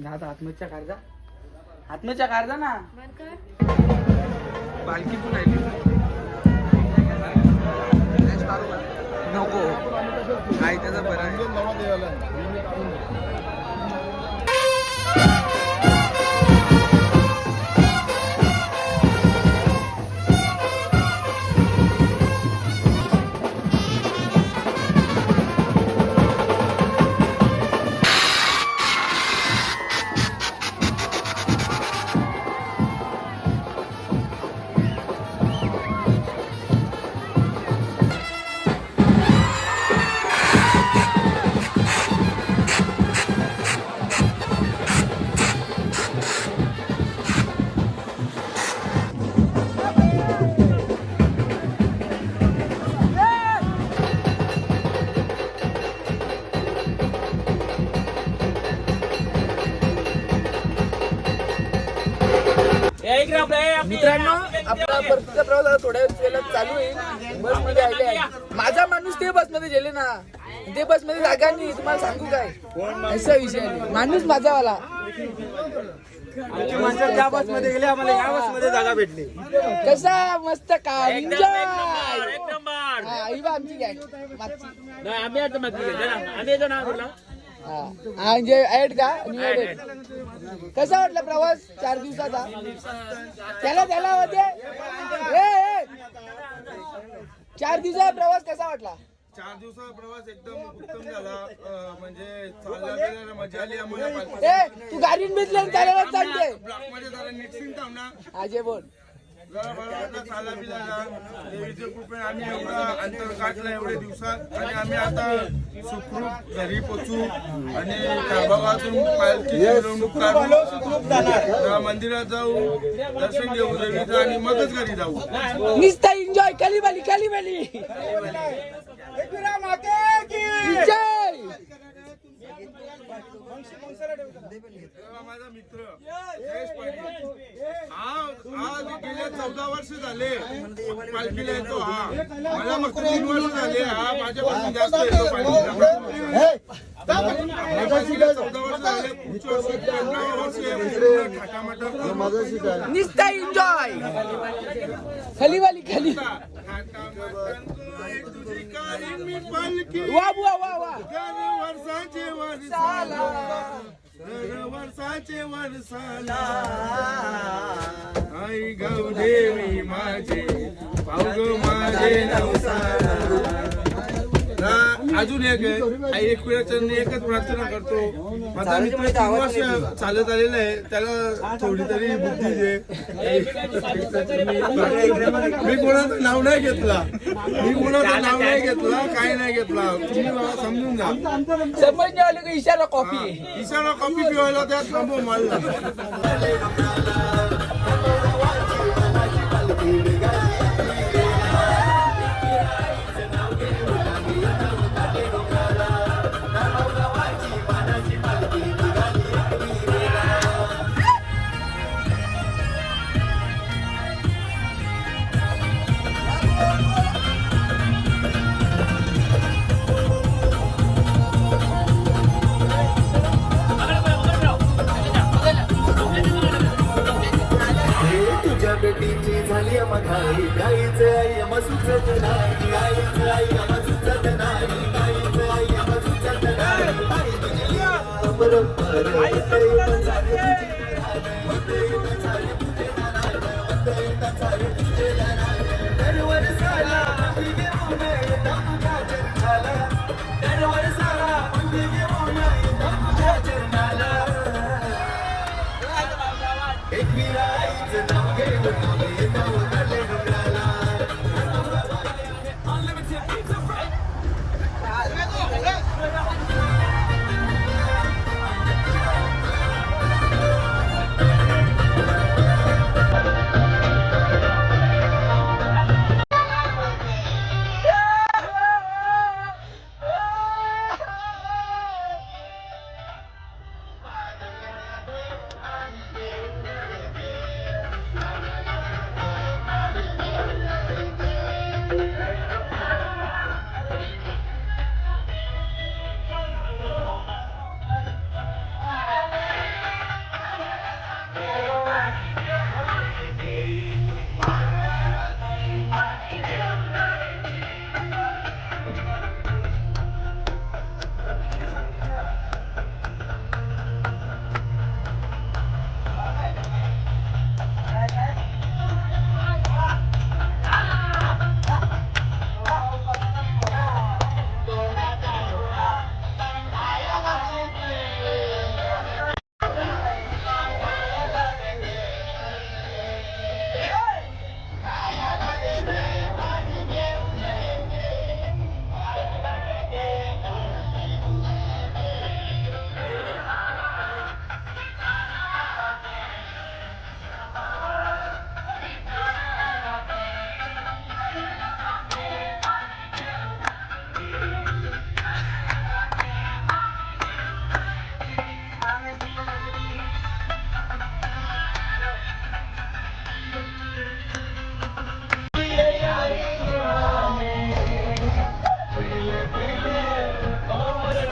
आता आत्महत्या काढजा, आत्महत्या काढजा ना. बालकी पण आहे नको काय त्याचा बरं आहे. मित्रांनो, आपला परतीचा प्रवास थोड्या वेळात चालू आहे. बस मध्ये आले. माझा माणूस ते बस मध्ये गेले ना, ते बस मध्ये जागा नाही. तुम्हाला सांगू काय असा विषय आहे. माणूस माझावाला त्या बस मध्ये गेले, आम्हाला या बस मध्ये जागा भेटली. कसा मस्त का एन्जॉय. ही बा आमची गँग मागची. म्हणजे ऍड का कसा वाटला प्रवास 4 दिवसाचा. त्याला होते 4 दिवसाचा प्रवास कसा वाटला. 4 दिवसाचा प्रवास एकदम उत्तम झाला. म्हणजे चालला गेला मजा आली आम्हाला. तू गाडीन भेटले त्याला सांगते ब्लॉक मध्ये जरा नीट थांब ना. अजय बोल. जरा बरोबर चाला बिला देवीच्या कृपेने आम्ही एवढा अंतर काढलं एवढे दिवसात. आणि आम्ही आता सुखरूप घरी पोचू आणि भागातून पालखी मिरवणूक काढू, मंदिरात जाऊ, दर्शन घेऊ देवीचं आणि मगच घरी जाऊ. नुसता एन्जॉय. कलीबाली माझा मित्र जयेश पाटील आज गेल्या 14 वर्ष झाले पालखीला येतो. हा मला फक्त 3 वर्ष झाले. हा माझ्यापासून जास्त येतो पालखीला. 14 वर्ष झाले. पुढच्या वर्षी 15 वर्ष नुसता एन्जॉय. खलीवाली खाली वा वा वा वा. वर्षाचे वर्षाला आई गौदेवी माझे पावग माझे नवसाला. अजून एक वेळेस एकच प्रार्थना करतो. माझा मित्र 3 वर्ष चालत आलेला आहे, त्याला थोडी तरी बुद्धी दे. मी कोणाचं नाव नाही घेतला, काय नाही घेतला. तुम्ही मला समजून जा. समजले इशारा कॉफी पिवायला त्यात थांबव मला. झाली मधाई गाईच आई मसूचत नाही. गाईच आई मसूचत नाही. गाईच आई मसूचत नाही. बरोबर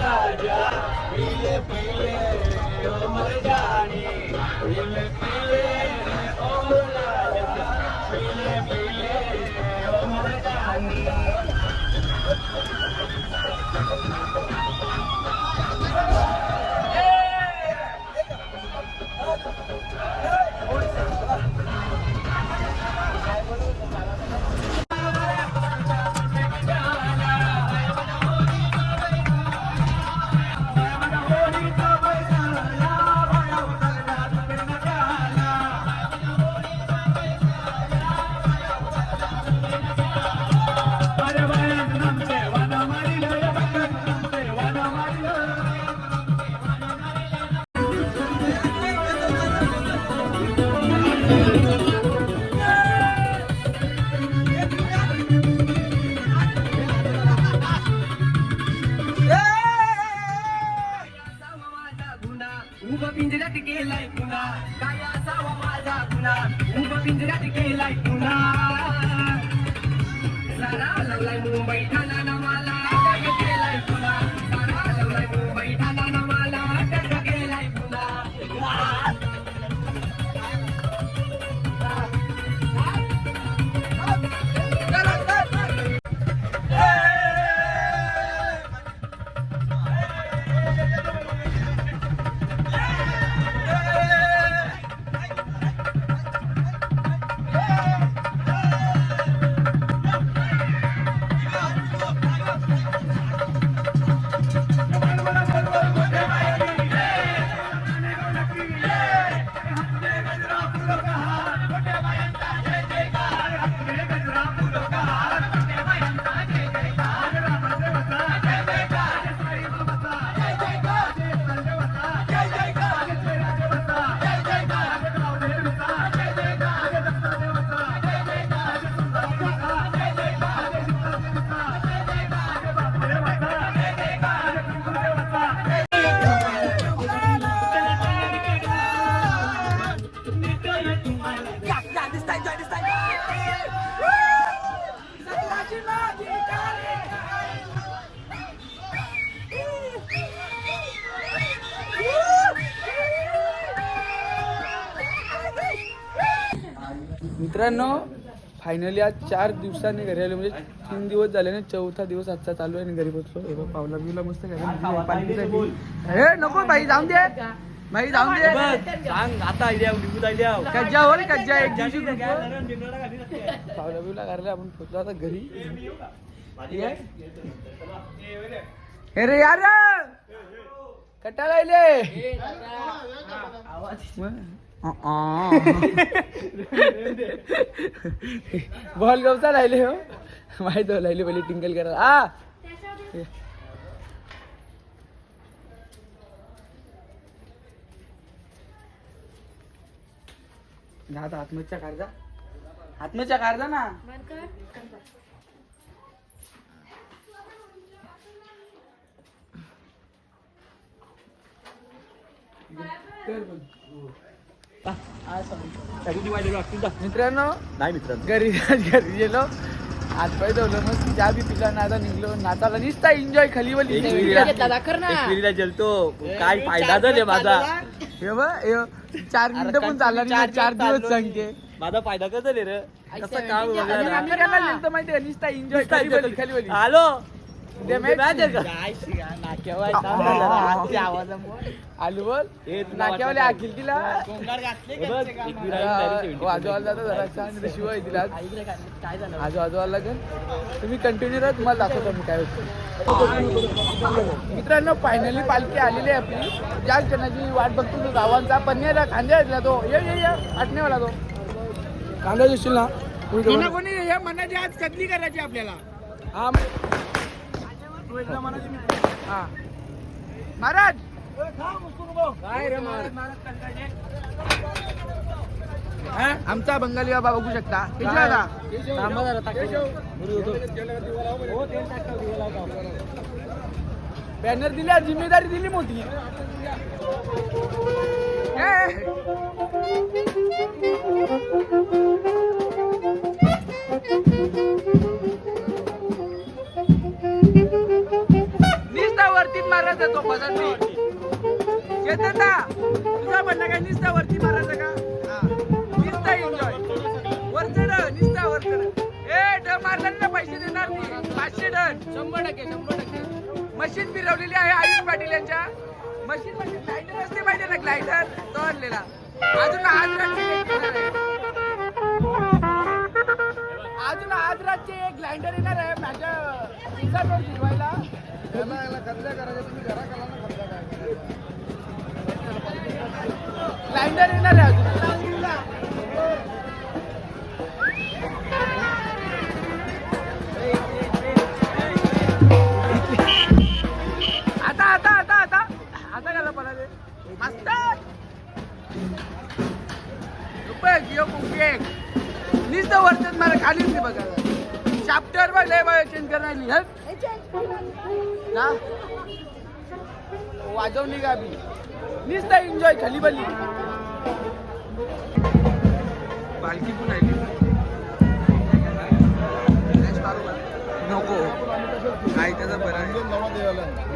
राजा पीले पीले ओ मर्दानी पीले पीले ओ राजा पीले पीले ओ मर्दानी पिंजऱ्यात गेलाय पुन्हा काय असावा माझा गुन्हा उभ पिंजऱ्यात गेलाय पुन्हा सारा लावलाय मुंबई ठाणा ना मला अटक गेलाय पुन्हा सारा लावलाय मुंबई ठाणा ना मला अटक गेलाय पुन्हा मित्रांनो फायनली आज 4 दिवसांनी घरी आलो म्हणजे 3 दिवस झाले ना 4था दिवस आजचा चालू आहे आणि घरी पोहोचलो. हे बघ पावला बिवला मस्त हे नको भाई जाऊन दे भाई जाऊन दे सांग आता आयडिया कज्जा हो रे कज्जा एक दिवशी पावला बिवला घरला आपण पोहोचलो आता घरी. हे रे यार कट्टा लायले बॉल गवचा राहिले हो माहित हो राहिले पहिले टिंकल करायला आता आत्महत्या काढजा ना मित्रांनो नाही मित्रांनो घरी गेलो हातपाय धुवलं मस्त चहा बी पिला नाता निघलो नाताला निसता एन्जॉय खालीवली जलतो काय फायदा झाले माझा 4 मिनिटं पण चालला नाही 4 दिवस सांगते माझा फायदा कसं झाले रे कसं काम माहिती निसता एन्जॉय खालीवली हॅलो आलू बोल नाक्यावाले आखिल तिला आजोबाला जातो जरा शिवाय तिला आजोबाला तुम्ही कंटिन्यू राहा तुम्हाला दाखवतो मी काय होतं. मित्रांनो फायनली पालखी आलेली आहे आपली. ज्या जणाची वाट बघतो तो गावांचा पन्नेरा खांद्या तो ये आटणेवाला तो कांदा दिसतील ना कोणी या मनाची आज कदली करायची आपल्याला हा महाराज आमचा बंगाली बाबा बघू शकता बॅनर दिल्या जिम्मेदारी दिली मोठी निस्ता वरती मारायचा तो पदांनी येते ना तुझा म्हणणं काय निस्ता वरती मारायचं का हा. निस्ता एन्जॉय वरचड निस्ता वरचड ए ड मारल्याने पैसे देणार नाही 500 डन 100% मशीन फिरवलेली आहे आयुष पाटील यांच्या मशीन मध्ये ग्लायडर असते माहिती ना ग्लायडर तो आणलेला अजून आज रातचे एक ग्लायडर येणार आहे माझ्या रिसॉर्टवर फिरवायला ग्लायडर येणार आहे अजून आता गेला पडा मस्त नुसतं वर्षात मला खालीच नाही बघा चॅप्टर बघ लय बघ चेंज करणार ना वाजवणी का बी नुसतं एन्जॉय खाली बली पालखी पण आहे नको काय त्याचा बरं आहे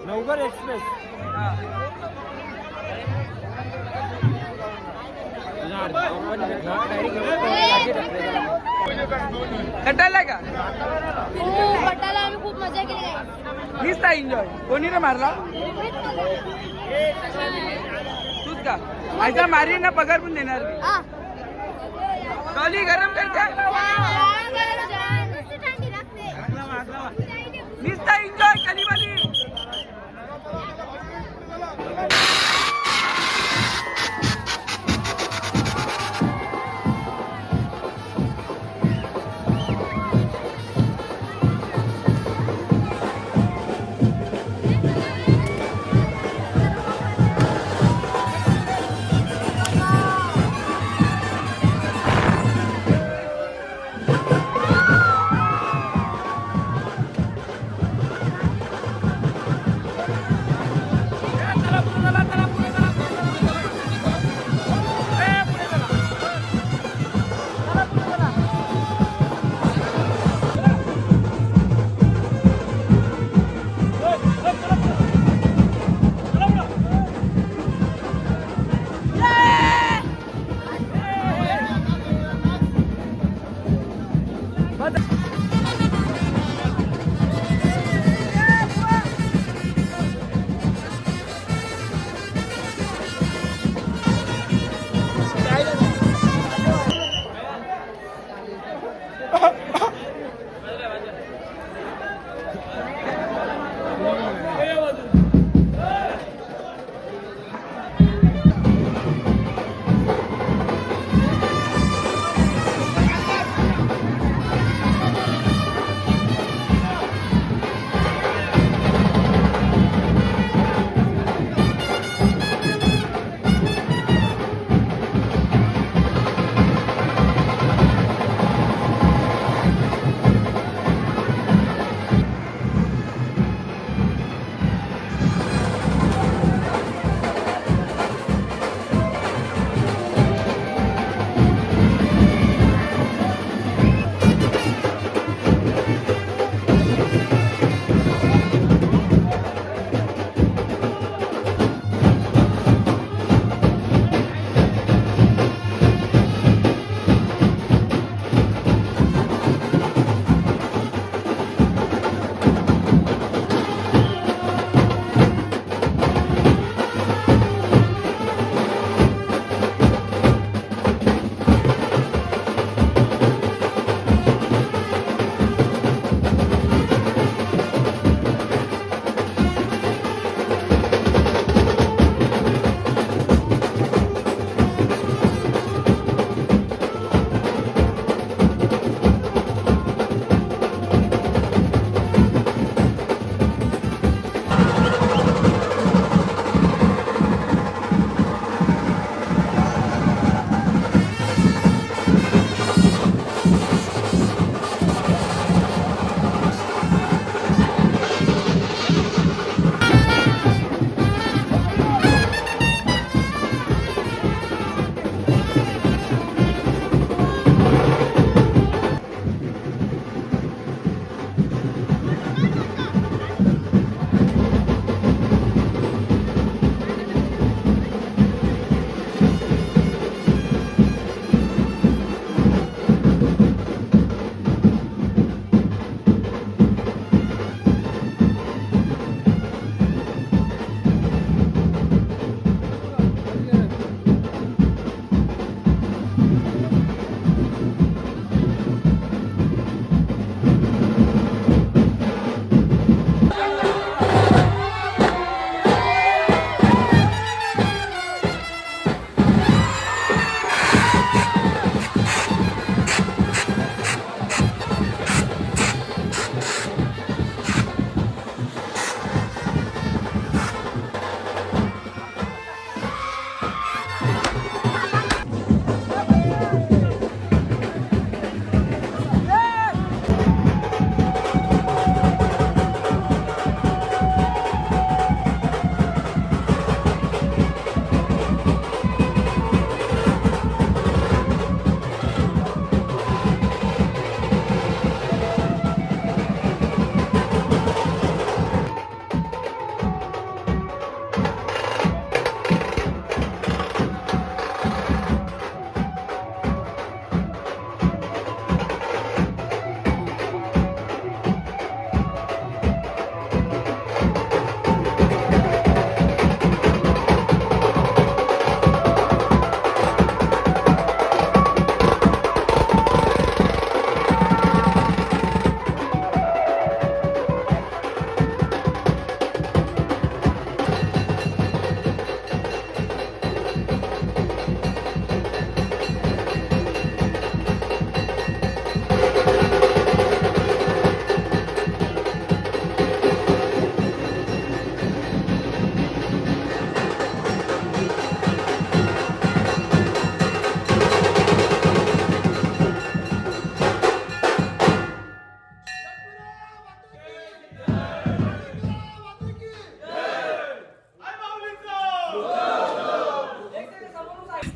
नवघर एक्सप्रेस. कंटाळलाय का? पटाला आम्ही खूप मजा केली guys. नुसता एन्जॉय. कोणी रे मारला? तूच का? ऐका मारी ना पगार पण देणार मी. हा. ट्रॉली गरम करते. थंडी लागते. नुसता एन्जॉय कलीवाली.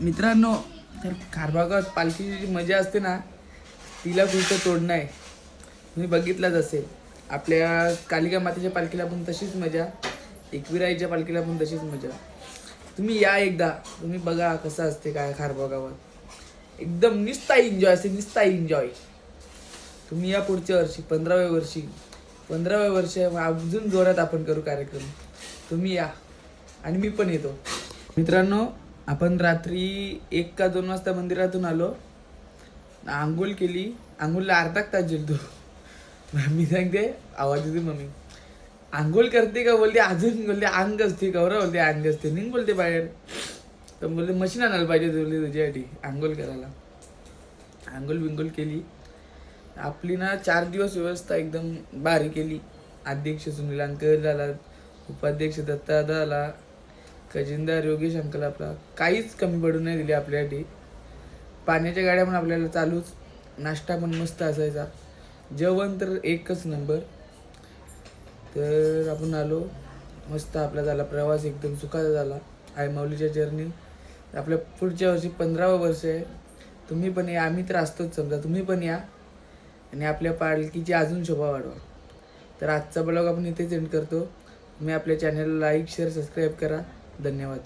मित्रांनो, तर खारबागात पालखीची जी मजा असते ना, तिला कुठं तोडणं आहे. तुम्ही बघितलंच असेल, आपल्या कालिका मातेच्या पालखीला पण तशीच मजा, एकविराईच्या पालखीला पण तशीच मजा. तुम्ही या एकदा, तुम्ही बघा कसं असते काय खारबागावर. एकदम निस्ता एन्जॉय असते, निस्ता एन्जॉय. तुम्ही या पुढच्या वर्षी 15व्या वर्षी अजून जोरात आपण करू कार्यक्रम. तुम्ही या आणि मी पण येतो. मित्रांनो, आपण रात्री 1 का 2 वाजता मंदिरातून आलो, आंघोळ केली. आंघोळला अर्धा तास जेलतो. मी सांगते, आवाज येते मम्मी, आंघोळ करते का बोलते, अजून बोलते अंग असते, गौरव बोलते अंग असते, निघ बोलते बाहेर. तर बोलते मशीन आणायला पाहिजे बोलते तुझ्यासाठी आंघोळ करायला. आंघोळ बिंघोळ केली आपली ना. 4 दिवस व्यवस्था एकदम भारी केली. अध्यक्ष सुनील अंकल झाला, उपाध्यक्ष दत्ता दादा आला, खजिनदार योगेश अंकल आपला. काहीच कमी पडू नाही दिली आपल्यासाठी. पाण्याच्या गाड्या पण आपल्याला चालूच, नाश्ता पण मस्त असायचा, जेवण तर एकच नंबर. तर आपण आलो, मस्त आपला झाला प्रवास, एकदम सुखाचा झाला. आई माऊलीच्या चरणी. आपल्या पुढच्या वर्षी 15वं वर्ष आहे. तुम्ही पण या, आम्ही तर असतोच समजा, तुम्ही पण या आणि आपल्या पालखीची अजून शोभा वाढवा. तर आजचा ब्लॉग आपण इथेच एंड करतो. तुम्ही आपल्या चॅनलला लाईक शेअर सबस्क्राईब करा. धन्यवाद.